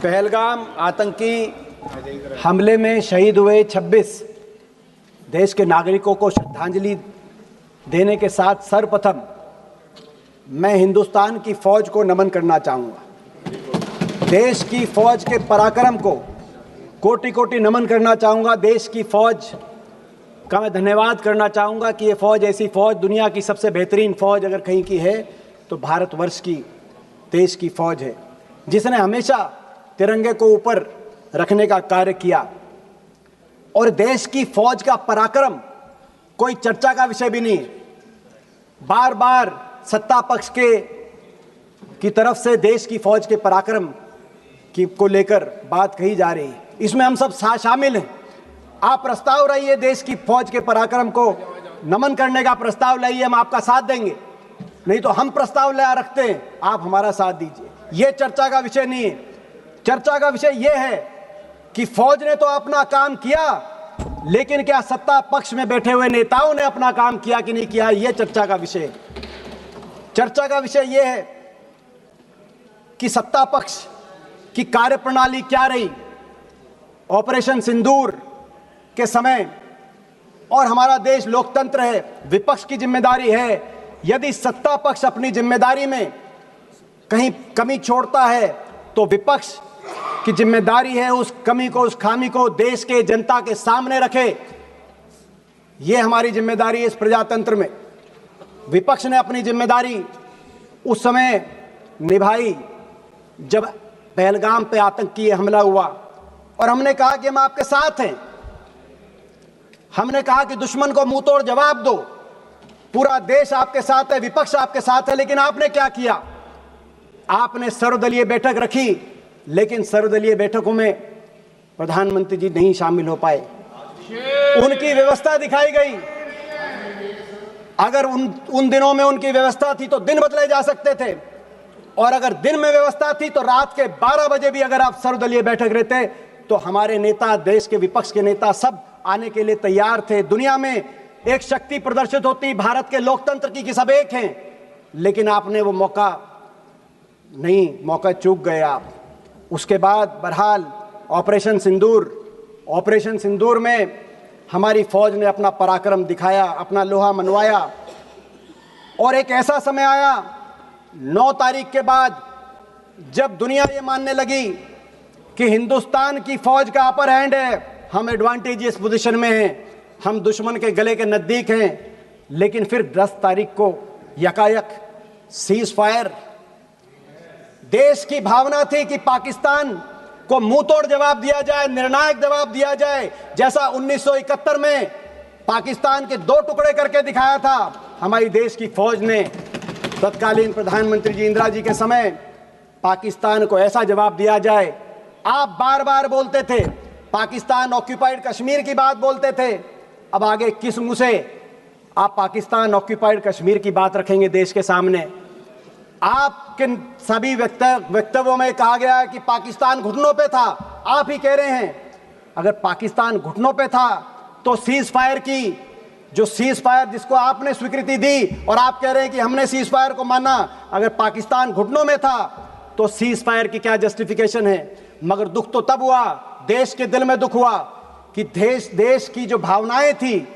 पहलगाम आतंकी हमले में शहीद हुए 26 देश के नागरिकों को श्रद्धांजलि देने के साथ सर्वप्रथम मैं हिंदुस्तान की फौज को नमन करना चाहूँगा। देश की फौज के पराक्रम को कोटि कोटि नमन करना चाहूँगा। देश की फौज का मैं धन्यवाद करना चाहूँगा कि ये फौज, ऐसी फौज, दुनिया की सबसे बेहतरीन फौज अगर कहीं की है तो भारतवर्ष की देश की फौज है, जिसने हमेशा तिरंगे को ऊपर रखने का कार्य किया। और देश की फौज का पराक्रम कोई चर्चा का विषय भी नहीं है। बार बार सत्ता पक्ष की तरफ से देश की फौज के पराक्रम को लेकर बात कही जा रही है। इसमें हम सब शामिल हैं। आप प्रस्ताव लाइए, देश की फौज के पराक्रम को नमन करने का प्रस्ताव लाइए, हम आपका साथ देंगे। नहीं तो हम प्रस्ताव ला रखते हैं, आप हमारा साथ दीजिए। यह चर्चा का विषय नहीं है। चर्चा का विषय यह है कि फौज ने तो अपना काम किया, लेकिन क्या सत्ता पक्ष में बैठे हुए नेताओं ने अपना काम किया कि नहीं किया, यह चर्चा का विषय है। चर्चा का विषय यह है कि सत्ता पक्ष की कार्यप्रणाली क्या रही ऑपरेशन सिंदूर के समय। और हमारा देश लोकतंत्र है, विपक्ष की जिम्मेदारी है। यदि सत्ता पक्ष अपनी जिम्मेदारी में कहीं कमी छोड़ता है तो विपक्ष की जिम्मेदारी है उस कमी को, उस खामी को देश के जनता के सामने रखे। यह हमारी जिम्मेदारी है इस प्रजातंत्र में। विपक्ष ने अपनी जिम्मेदारी उस समय निभाई जब पहलगाम पे आतंकी हमला हुआ, और हमने कहा कि हम आपके साथ हैं। हमने कहा कि दुश्मन को मुंह तोड़ जवाब दो, पूरा देश आपके साथ है, विपक्ष आपके साथ है। लेकिन आपने क्या किया? आपने सर्वदलीय बैठक रखी, लेकिन सर्वदलीय बैठकों में प्रधानमंत्री जी नहीं शामिल हो पाए। उनकी व्यवस्था दिखाई गई। अगर उन दिनों में उनकी व्यवस्था थी तो दिन बदले जा सकते थे, और अगर दिन में व्यवस्था थी तो रात के 12 बजे भी अगर आप सर्वदलीय बैठक रहते तो हमारे नेता, देश के विपक्ष के नेता सब आने के लिए तैयार थे। दुनिया में एक शक्ति प्रदर्शित होती भारत के लोकतंत्र की कि सब एक हैं, लेकिन आपने वो मौका चूक गए आप। उसके बाद बहरहाल ऑपरेशन सिंदूर में हमारी फौज ने अपना पराक्रम दिखाया, अपना लोहा मनवाया। और एक ऐसा समय आया 9 तारीख के बाद जब दुनिया ये मानने लगी कि हिंदुस्तान की फौज का अपर हैंड है, हम एडवांटेजियस पोजीशन में हैं, हम दुश्मन के गले के नजदीक हैं। लेकिन फिर 10 तारीख को यकायक सीज फायर। देश की भावना थी कि पाकिस्तान को मुंह तोड़ जवाब दिया जाए, निर्णायक जवाब दिया जाए, जैसा 1971 में पाकिस्तान के 2 टुकड़े करके दिखाया था हमारी देश की फौज ने। तत्कालीन प्रधानमंत्री जी इंदिरा जी के समय पाकिस्तान को ऐसा जवाब दिया जाए। आप बार बार बोलते थे पाकिस्तान ऑक्यूपाइड कश्मीर की बात बोलते थे, अब आगे किस मुंह से आप पाकिस्तान ऑक्यूपाइड कश्मीर की बात रखेंगे देश के सामने? आपके सभी वक्तव्यों में कहा गया है कि पाकिस्तान घुटनों पे था। आप ही कह रहे हैं अगर पाकिस्तान घुटनों पे था तो सीज फायर की, जो सीज फायर जिसको आपने स्वीकृति दी और आप कह रहे हैं कि हमने सीज फायर को माना, अगर पाकिस्तान घुटनों में था तो सीज फायर की क्या जस्टिफिकेशन है? मगर दुख तो तब हुआ, देश के दिल में दुख हुआ कि देश की जो भावनाएं थी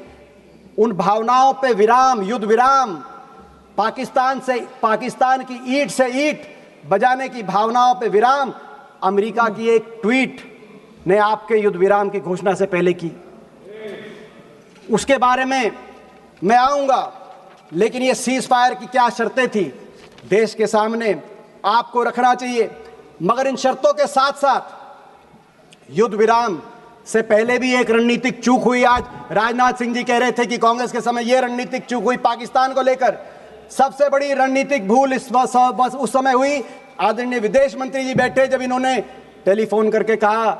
उन भावनाओं पे विराम, युद्ध विराम, पाकिस्तान की ईंट से ईंट बजाने की भावनाओं पे विराम अमेरिका की एक ट्वीट ने आपके युद्ध विराम की घोषणा से पहले की। उसके बारे में मैं आऊंगा, लेकिन ये सीज फायर की क्या शर्तें थी देश के सामने आपको रखना चाहिए। मगर इन शर्तों के साथ साथ युद्ध विराम से पहले भी एक रणनीतिक चूक हुई। आज राजनाथ सिंह जी कह रहे थे कि कांग्रेस के समय यह रणनीतिक चूक हुई पाकिस्तान को लेकर। सबसे बड़ी रणनीतिक भूल उस समय हुई, आदरणीय विदेश मंत्री जी बैठे जब इन्होंने टेलीफोन करके कहा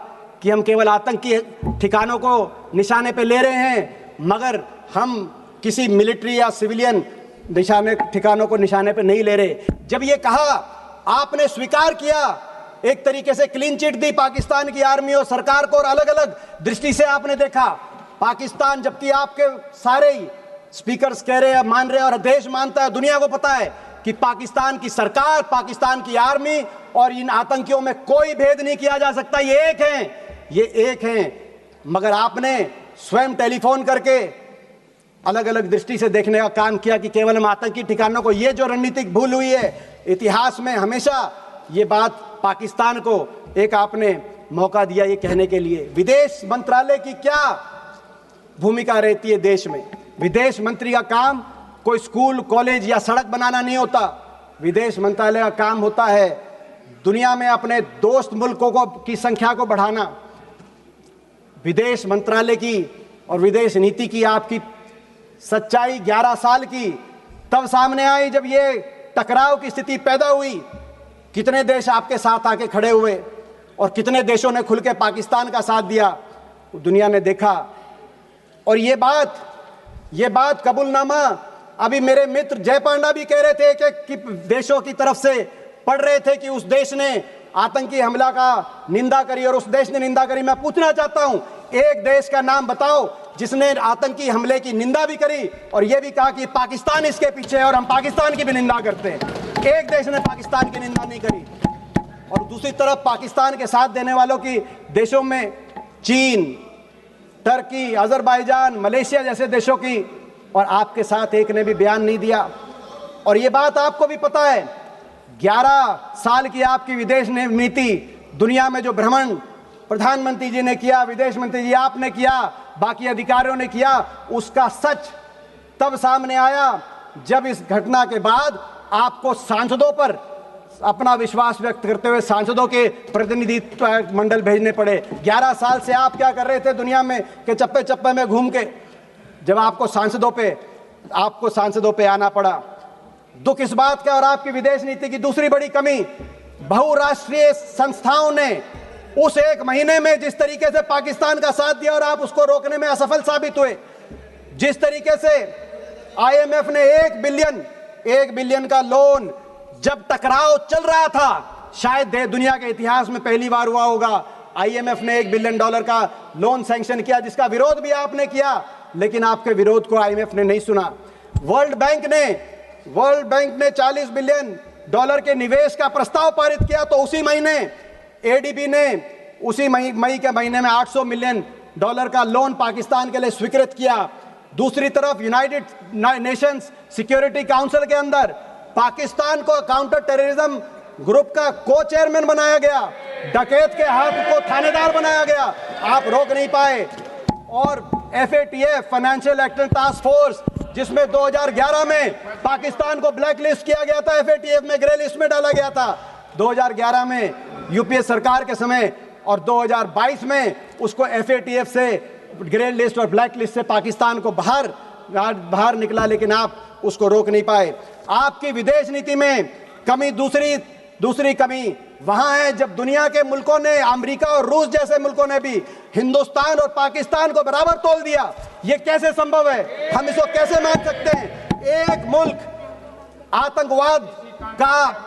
कि हम केवल आतंकी ठिकानों को निशाने पे ले रहे हैं, मगर हम किसी मिलिट्री या सिविलियन ठिकानों को निशाने पे नहीं ले रहे। जब ये कहा आपने स्वीकार किया, एक तरीके से क्लीन चिट दी पाकिस्तान की आर्मी और सरकार को, और अलग अलग दृष्टि से आपने देखा पाकिस्तान, जबकि आपके सारे ही स्पीकर्स कह रहे हैं, मान रहे हैं और देश मानता है, दुनिया को पता है कि पाकिस्तान की सरकार, पाकिस्तान की आर्मी और इन आतंकियों में कोई भेद नहीं किया जा सकता। ये एक हैं। मगर आपने स्वयं टेलीफोन करके अलग अलग दृष्टि से देखने का काम किया कि केवल हम आतंकी ठिकानों को, ये जो रणनीतिक भूल हुई है इतिहास में हमेशा, ये बात पाकिस्तान को एक आपने मौका दिया ये कहने के लिए। विदेश मंत्रालय की क्या भूमिका रहती है देश में? विदेश मंत्री का काम कोई स्कूल, कॉलेज या सड़क बनाना नहीं होता। विदेश मंत्रालय का काम होता है दुनिया में अपने दोस्त मुल्कों की संख्या को बढ़ाना। विदेश मंत्रालय की और विदेश नीति की आपकी सच्चाई 11 साल की तब सामने आई जब ये टकराव की स्थिति पैदा हुई। कितने देश आपके साथ आके खड़े हुए और कितने देशों ने खुल के पाकिस्तान का साथ दिया, दुनिया ने देखा। और ये बात कबूलनामा अभी मेरे मित्र जय पांडा भी कह रहे थे कि देशों की तरफ से पढ़ रहे थे कि उस देश ने आतंकी हमला का निंदा करी और उस देश ने निंदा करी। मैं पूछना चाहता हूं, एक देश का नाम बताओ जिसने आतंकी हमले की निंदा भी करी और यह भी कहा कि पाकिस्तान इसके पीछे है और हम पाकिस्तान की भी निंदा करते हैं। एक देश ने पाकिस्तान की निंदा नहीं करी। और दूसरी तरफ पाकिस्तान के साथ देने वालों की देशों में चीन, टर्की, अजरबैजान, मलेशिया जैसे देशों की, और आपके साथ एक ने भी बयान नहीं दिया। और ये बात आपको भी पता है, 11 साल की आपकी विदेश नीति, दुनिया में जो भ्रमण प्रधानमंत्री जी ने किया, विदेश मंत्री जी आपने किया, बाकी अधिकारियों ने किया, उसका सच तब सामने आया जब इस घटना के बाद आपको सांसदों पर अपना विश्वास व्यक्त करते हुए सांसदों के प्रतिनिधि मंडल भेजने पड़े। 11 साल से आप क्या कर रहे थे दुनिया में के चप्पे चप्पे में घूम के, जब आपको सांसदों पे आना पड़ा। दुख इस बात का, और आपकी विदेश नीति की दूसरी बड़ी कमी, बहुराष्ट्रीय संस्थाओं ने उस एक महीने में जिस तरीके से पाकिस्तान का साथ दिया और आप उसको रोकने में असफल साबित हुए। जिस तरीके से IMF ने 1 बिलियन का लोन, जब टकराव चल रहा था, शायद दुनिया के इतिहास में पहली बार हुआ होगा, IMF ने $1 बिलियन का लोन सैंक्शन किया, जिसका विरोध भी आपने किया, लेकिन आपके विरोध को IMF ने नहीं सुना। वर्ल्ड बैंक ने $40 बिलियन के निवेश का प्रस्ताव पारित किया, तो उसी महीने ADB ने उसी मई के महीने में $800 मिलियन का लोन पाकिस्तान के लिए स्वीकृत किया। दूसरी तरफ यूनाइटेड नेशंस सिक्योरिटी काउंसिल के अंदर पाकिस्तान को काउंटर टेररिज्म ग्रुप का को चेयरमैन बनाया गया, डकैत के हाथ को थानेदार बनाया गया, आप रोक नहीं पाए। और FATF financial action task force, जिसमें 2011 में पाकिस्तान को ब्लैक लिस्ट किया गया था, FATF में ग्रे लिस्ट में डाला गया था 2011 में UPA सरकार के समय, और 2022 में उसको FATF से ग्रे लिस्ट और ब्लैक लिस्ट से पाकिस्तान को बाहर निकला, लेकिन आप उसको रोक नहीं पाए। आपकी विदेश नीति में कमी, दूसरी कमी वहां है जब दुनिया के मुल्कों ने, अमेरिका और रूस जैसे मुल्कों ने भी हिंदुस्तान और पाकिस्तान को बराबर तोल दिया। ये कैसे संभव है? हम इसको कैसे मान सकते हैं? एक मुल्क आतंकवाद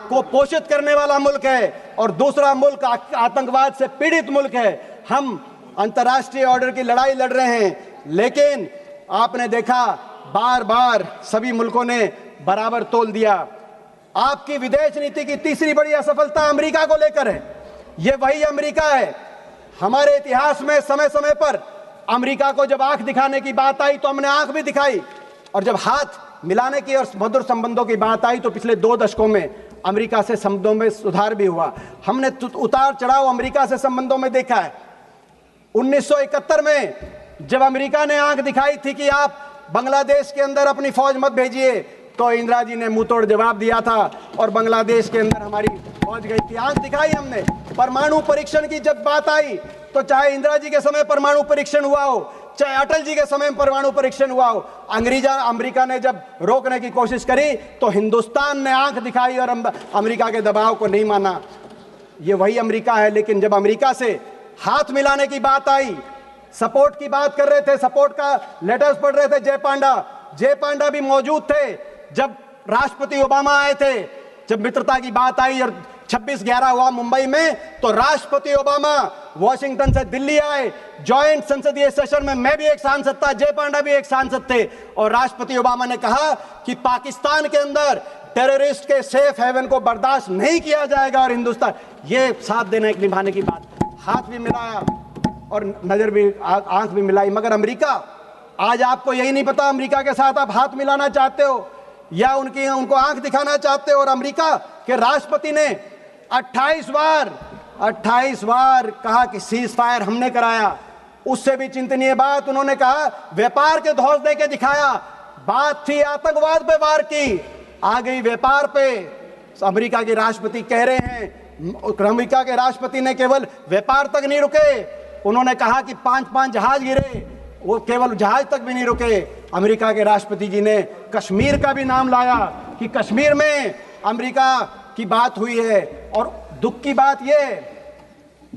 को पोषित करने वाला मुल्क है और दूसरा मुल्क आतंकवाद से पीड़ित मुल्क है। हम अंतर्राष्ट्रीय ऑर्डर की लड़ाई लड़ रहे हैं, लेकिन आपने देखा बार बार सभी मुल्कों ने बराबर तोल दिया। आपकी विदेश नीति की तीसरी बड़ी असफलता अमेरिका को लेकर है। यह वही अमेरिका है, हमारे इतिहास में समय समय पर अमेरिका को जब आंख दिखाने की बात आई तो हमने आंख भी दिखाई, और जब हाथ मिलाने की और मधुर संबंधों की बात आई तो पिछले 2 दशकों में अमेरिका से संबंधों में सुधार भी हुआ। हमने उतार चढ़ाव अमेरिका से संबंधों में देखा है। 1971 में जब अमेरिका ने आंख दिखाई थी कि आप बांग्लादेश के अंदर अपनी फौज मत भेजिए, तो इंदिरा जी ने मुंह तोड़ जवाब दिया था और बांग्लादेश के अंदर हमारी फौज गई थी। आंख दिखाई हमने। परमाणु परीक्षण की जब बात आई तो चाहे इंदिरा जी के समय परमाणु परीक्षण हुआ हो, चाहे अटल जी के समय परमाणु परीक्षण हुआ हो, अमेरिका ने जब रोकने की कोशिश करी तो हिंदुस्तान ने आंख दिखाई और अमेरिका के दबाव को नहीं माना। ये वही अमेरिका है। लेकिन जब अमेरिका से हाथ मिलाने की बात आई, सपोर्ट की बात कर रहे थे, सपोर्ट का लेटर्स पढ़ रहे थे जय पांडा भी मौजूद थे जब राष्ट्रपति ओबामा आए थे। जब मित्रता की बात आई और 26/11 हुआ मुंबई में, तो राष्ट्रपति ओबामा वॉशिंगटन से दिल्ली आए। जॉइंट संसदीय सेशन में मैं भी एक सांसद था, जय पांडा भी एक सांसद थे, और राष्ट्रपति ओबामा ने कहा कि पाकिस्तान के अंदर टेररिस्ट के सेफ हेवन को बर्दाश्त नहीं किया जाएगा। और हिंदुस्तान ये साथ देने निभाने की बात, हाथ भी मिलाया और नजर भी आंख भी मिलाई। मगर अमेरिका, आज आपको यही नहीं पता अमेरिका के साथ आप हाथ मिलाना चाहते हो या उनको आंख दिखाना चाहते हो। और अमेरिका के राष्ट्रपति ने 28 बार कहा कि सीज फायर हमने कराया। उससे भी चिंतनीय बात उन्होंने कहा व्यापार के धौंस दे के दिखाया। बात थी आतंकवाद पे वार की, आ गई व्यापार पे। अमेरिका के राष्ट्रपति कह रहे हैं, अमेरिका के राष्ट्रपति ने केवल व्यापार तक नहीं रुके, उन्होंने कहा कि 5 जहाज गिरे, वो केवल जहाज तक भी नहीं रुके। अमेरिका के राष्ट्रपति जी ने कश्मीर का भी नाम लाया कि कश्मीर में अमेरिका की बात हुई है। और दुख की बात ये,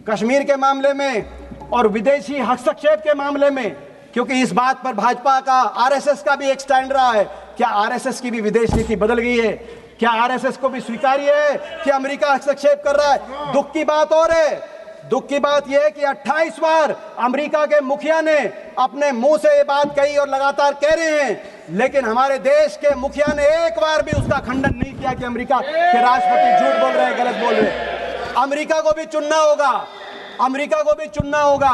कश्मीर के मामले में और विदेशी हस्तक्षेप के मामले में, क्योंकि इस बात पर भाजपा का, आरएसएस का भी एक स्टैंड रहा है, क्या आरएसएस की भी विदेश नीति बदल गई है? क्या आरएसएस को भी स्वीकार्य है कि अमेरिका हस्तक्षेप कर रहा है? दुख की बात और है, दुख की बात यह है कि 28 बार अमेरिका के मुखिया ने अपने मुंह से ये बात कही और लगातार कह रहे हैं, लेकिन हमारे देश के मुखिया ने एक बार भी उसका खंडन नहीं किया कि अमेरिका के राष्ट्रपति झूठ बोल रहे हैं, गलत बोल रहे हैं। अमेरिका को भी चुनना होगा, अमेरिका को भी चुनना होगा।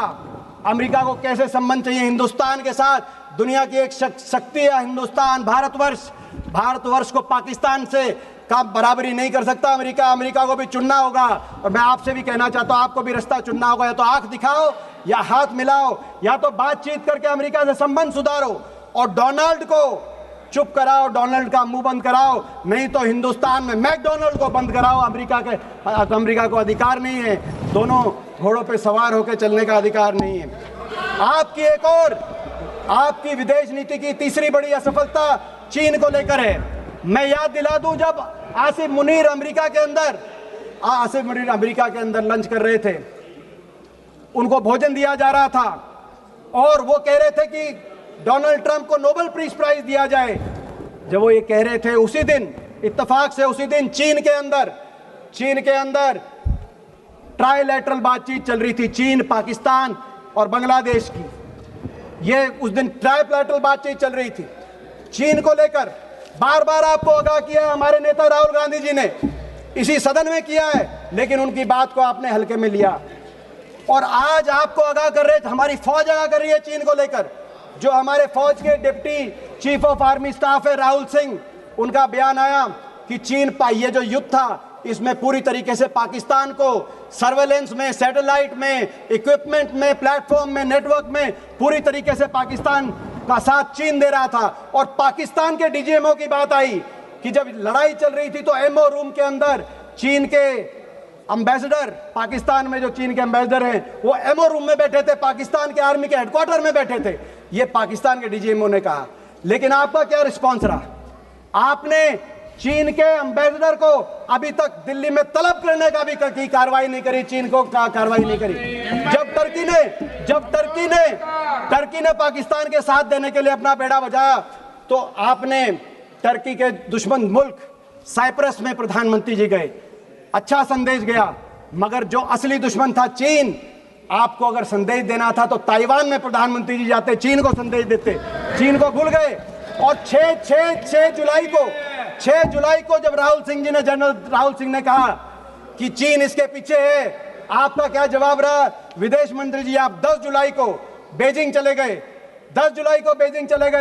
अमेरिका को कैसे संबंध चाहिए हिंदुस्तान के साथ? दुनिया की एक शक्ति है हिंदुस्तान, भारतवर्ष को पाकिस्तान से का बराबरी नहीं कर सकता अमेरिका को भी चुनना होगा। और मैं आपसे भी कहना चाहता हूं, आपको भी रास्ता चुनना होगा, या तो आंख दिखाओ या हाथ मिलाओ, या तो बातचीत करके अमेरिका से संबंध सुधारो और डोनाल्ड को चुप कराओ, डोनाल्ड का मुंह बंद कराओ, नहीं तो हिंदुस्तान में मैकडोनाल्ड को बंद कराओ। अमेरिका को अधिकार नहीं है, दोनों घोड़ों पे सवार होकर चलने का अधिकार नहीं है। आपकी एक और, आपकी विदेश नीति की तीसरी बड़ी असफलता चीन को लेकर है। मैं याद दिला दूं, जब आसिफ मुनीर अमेरिका के अंदर लंच कर रहे थे, उनको भोजन दिया जा रहा था और वो कह रहे थे कि डोनाल्ड ट्रंप को नोबेल पीस प्राइज दिया जाए। जब वो ये कह रहे थे, उसी दिन इत्तेफाक से उसी दिन चीन के अंदर ट्राइलैटरल बातचीत चल रही थी, चीन, पाकिस्तान और बांग्लादेश की। ये उस दिन ट्राइलैटरल बातचीत चल रही थी चीन को लेकर। बार बार आपको आगाह किया हमारे नेता राहुल गांधी जी ने, इसी सदन में किया है, लेकिन उनकी बात को आपने हल्के में लिया। और आज आपको आगाह कर रहे, हमारी फौज आगाह कर रही है चीन को लेकर। जो हमारे फौज के deputy chief of army staff है राहुल सिंह, उनका बयान आया कि चीन ये जो युद्ध था, इसमें पूरी तरीके से पाकिस्तान को सर्वेलेंस में, सैटेलाइट में, इक्विपमेंट में, प्लेटफॉर्म में, नेटवर्क में पूरी तरीके से पाकिस्तान का साथ चीन दे रहा था। और पाकिस्तान के डीजीएमओ की बात आई कि जब लड़ाई चल रही थी तो एमओ रूम के अंदर चीन के एम्बेसडर, पाकिस्तान में जो चीन के एम्बेसडर हैं, वो एमओ रूम में बैठे थे, पाकिस्तान के आर्मी के हेडक्वार्टर में बैठे थे। ये पाकिस्तान के डीजीएमओ ने कहा। लेकिन आपका क्या रिस्पॉन्स रहा? आपने चीन के एम्बेसडर को अभी तक दिल्ली में तलब करने का भी की कार्रवाई नहीं करी, चीन को कार्रवाई नहीं करी। जब टर्की ने पाकिस्तान के साथ देने के लिए अपना बेड़ा बजाया, तो आपने टर्की के दुश्मन मुल्क साइप्रस में प्रधानमंत्री जी गए, अच्छा संदेश गया। मगर जो असली दुश्मन था चीन, आपको अगर संदेश देना था तो ताइवान में प्रधानमंत्री जी जाते, चीन को संदेश देते, चीन को भूल गए। और 6 जुलाई को जब जनरल राहुल सिंह ने कहा कि चीन इसके पीछे है, आपका क्या जवाब रहा? विदेश मंत्री जी आप 10 जुलाई को बेजिंग चले गए,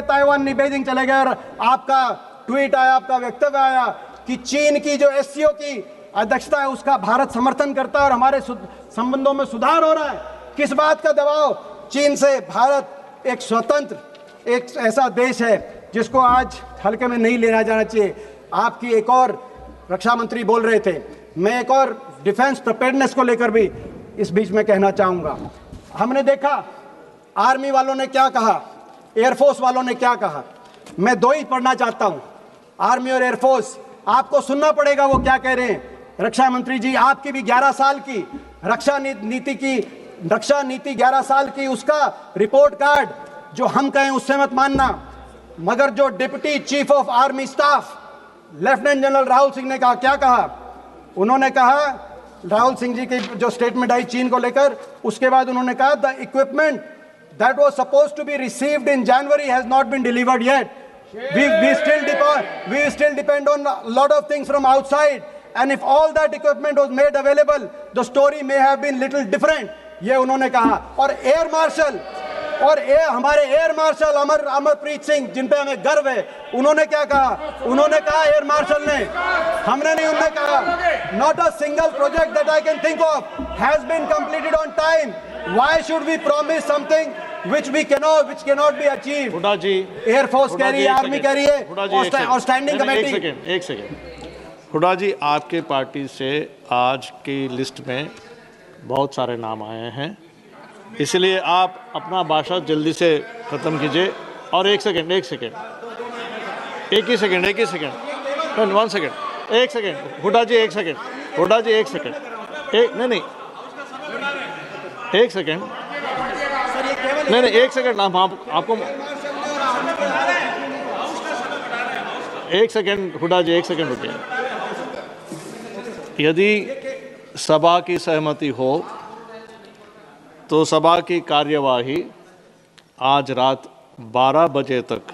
ताइवान नहीं बेजिंग चले गए, और आपका ट्वीट आया, आपका वक्तव्य आया कि चीन की जो एससीओ की अध्यक्षता है उसका भारत समर्थन करता है और हमारे संबंधों में सुधार हो रहा है। किस बात का दबाव? चीन से। भारत एक स्वतंत्र, एक ऐसा देश है जिसको आज हल्के में नहीं लेना जाना चाहिए। आपकी एक और रक्षा मंत्री बोल रहे थे, मैं एक और डिफेंस प्रिपेयर्डनेस को लेकर भी इस बीच में कहना चाहूँगा। हमने देखा आर्मी वालों ने क्या कहा, एयरफोर्स वालों ने क्या कहा। मैं दो ही पढ़ना चाहता हूँ, आर्मी और एयरफोर्स। आपको सुनना पड़ेगा वो क्या कह रहे हैं। रक्षा मंत्री जी, आपकी भी 11 साल की रक्षा नीति 11 साल की, उसका रिपोर्ट कार्ड जो हम कहें उससे मत मानना, मगर जो deputy chief of army staff lieutenant general Rahul Singh ने कहा, क्या कहा? उन्होंने कहा, राहुल सिंह जी की जो स्टेटमेंट आई चीन को लेकर, उसके बाद उन्होंने कहा the equipment that was supposed to be received in January has not been delivered yet. we still depend on a lot of things from outside, and if all that equipment was made available, the story may have been little different. ये उन्होंने कहा। और हमारे air marshal Amarpreet Singh, जिन पे हमें गर्व है, उन्होंने क्या कहा? उन्होंने कहा, एयर मार्शल ने, हमने नहीं, उन्होंने कहा, not a single project that I can think of has been completed on time. Why should we promise something which cannot be achieved? Hooda ji, air force कह रही है, आर्मी कह रही है, और स्टैंडिंग कमेटी। एक सेकेंड हुड्डा जी, आपके पार्टी से आज की लिस्ट में बहुत सारे नाम आए हैं, इसलिए आप अपना भाषण जल्दी से ख़त्म कीजिए। और एक सेकेंड, एक ही सेकेंड, 1 सेकेंड, एक सेकेंड, हुड्डा जी, एक सेकेंड, हुड्डा जी, एक सेकेंड, नहीं, एक सेकेंड, नहीं, एक सेकेंड, आपको एक सेकेंड, हुड्डा जी, एक सेकेंड रुकिए। यदि सभा की सहमति हो तो सभा की कार्यवाही आज रात 12 बजे तक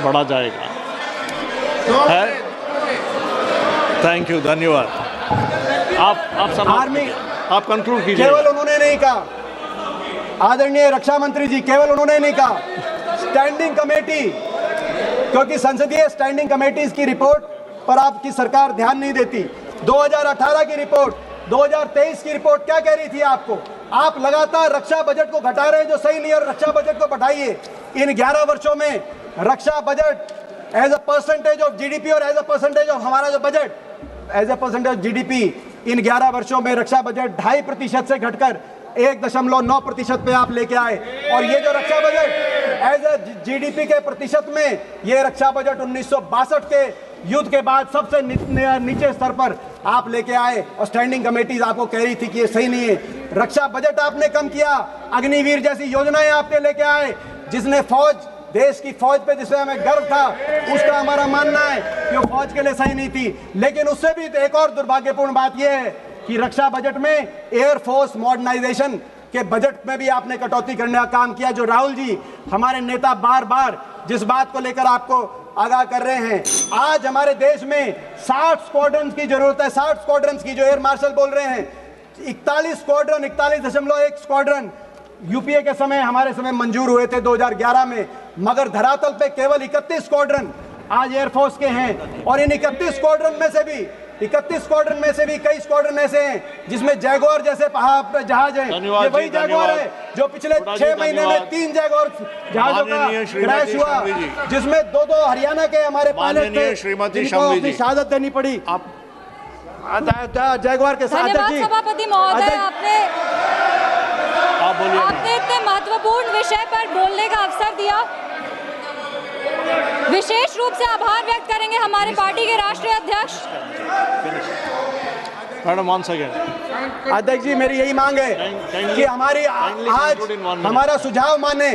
बढ़ा जाएगा। है? थैंक यू, धन्यवाद। आप कंक्लूड कीजिए। केवल उन्होंने नहीं कहा, आदरणीय रक्षा मंत्री जी, केवल उन्होंने नहीं कहा, स्टैंडिंग कमेटी, क्योंकि संसदीय स्टैंडिंग कमेटीज की रिपोर्ट पर आपकी सरकार ध्यान नहीं देती। 2018 की रिपोर्ट, 2023 की रिपोर्ट क्या कह रही थी आपको? आप लगातार रक्षा बजट को घटा रहे हैं, जो सही नहीं है, रक्षा बजट को बढ़ाइए। इन 11 वर्षों में रक्षा budget as a percentage of GDP और एज अ परसेंटेज ऑफ हमारा जो budget as a percentage of GDP, इन 11 वर्षों में रक्षा बजट 2.5% से घटकर 1.9% पे आप लेके आए। और ये जो रक्षा बजट एज अ जीडीपी के प्रतिशत में, ये रक्षा बजट 1962 के युद्ध के बाद सबसे नीचे स्तर पर आप लेके आए। और स्टैंडिंग कमेटीज आपको कह रही थी कि ये सही नहीं है। रक्षा बजट आपने कम किया, अग्निवीर जैसी योजनाएं आपने लेके आए, जिसने फौज, देश की फौज पे जिसमें हमें गर्व था, उसका हमारा मानना है कि वो फौज के लिए सही नहीं थी। लेकिन उससे भी एक और दुर्भाग्यपूर्ण बात यह है कि रक्षा बजट में एयरफोर्स मॉडर्नाइजेशन के बजट में भी आपने कटौती करने का काम किया, जो राहुल जी, हमारे नेता, बार बार जिस बात को लेकर आपको आगाह कर रहे हैं। आज हमारे देश में 60 स्क्वाड्रन की जरूरत है, 60 स्क्वाड्रन की, जो एयर मार्शल बोल रहे हैं। 41 स्क्वाड्रन, 41.1 स्क्वाड्रन यूपीए के समय, हमारे समय मंजूर हुए थे 2011 में, मगर धरातल पे केवल 31 स्क्वाड्रन आज एयरफोर्स के हैं। और इन 31 स्क्वाड्रन में से भी कई स्क्वाड्रन ऐसे हैं जिसमें जैगुआर जैसे जहाज हैं। ये वही जैगुआर है जो पिछले 6 महीने में 3 जैगुआर जहाजों का क्रैश हुआ, जिसमें 2 हरियाणा के हमारे पायलट थे, जिनको अपनी शहादत देनी पड़ी जैगुआर के साथ। सभापति महोदय, आपने इतने महत्वपूर्ण विषय पर बोलने का अवसर दिया। विशेष रूप से आभार व्यक्त करेंगे हमारे पार्टी के राष्ट्रीय अध्यक्ष। Madam, 1 second. अध्यक्ष जी, मेरी यही मांग है कि हमारी आज हमारा सुझाव माने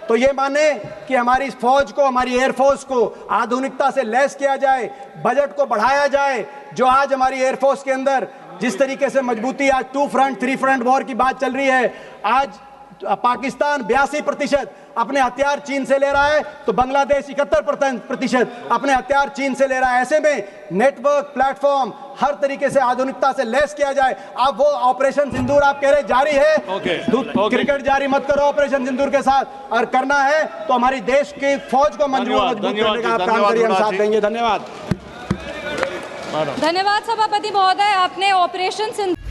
तो ये माने कि हमारी फौज को, हमारी एयरफोर्स को आधुनिकता से लैस किया जाए, बजट को बढ़ाया जाए। जो आज हमारी एयरफोर्स के अंदर जिस तरीके से मजबूती, आज 2 फ्रंट 3 फ्रंट वॉर की बात चल रही है। आज पाकिस्तान 82% अपने हथियार चीन से ले रहा है, तो बांग्लादेश 71% अपने हथियार चीन से ले रहा है। ऐसे में नेटवर्क, प्लेटफॉर्म हर तरीके से आधुनिकता से लैस किया जाए। अब वो ऑपरेशन सिंदूर आप कह रहे जारी है, क्रिकेट जारी मत करो ऑपरेशन सिंदूर के साथ, और करना है तो हमारी देश की फौज को मजबूत करने का आप काम करिए, हम साथ देंगे। धन्यवाद। धन्यवाद सभापति महोदय, आपने ऑपरेशन सिंदूर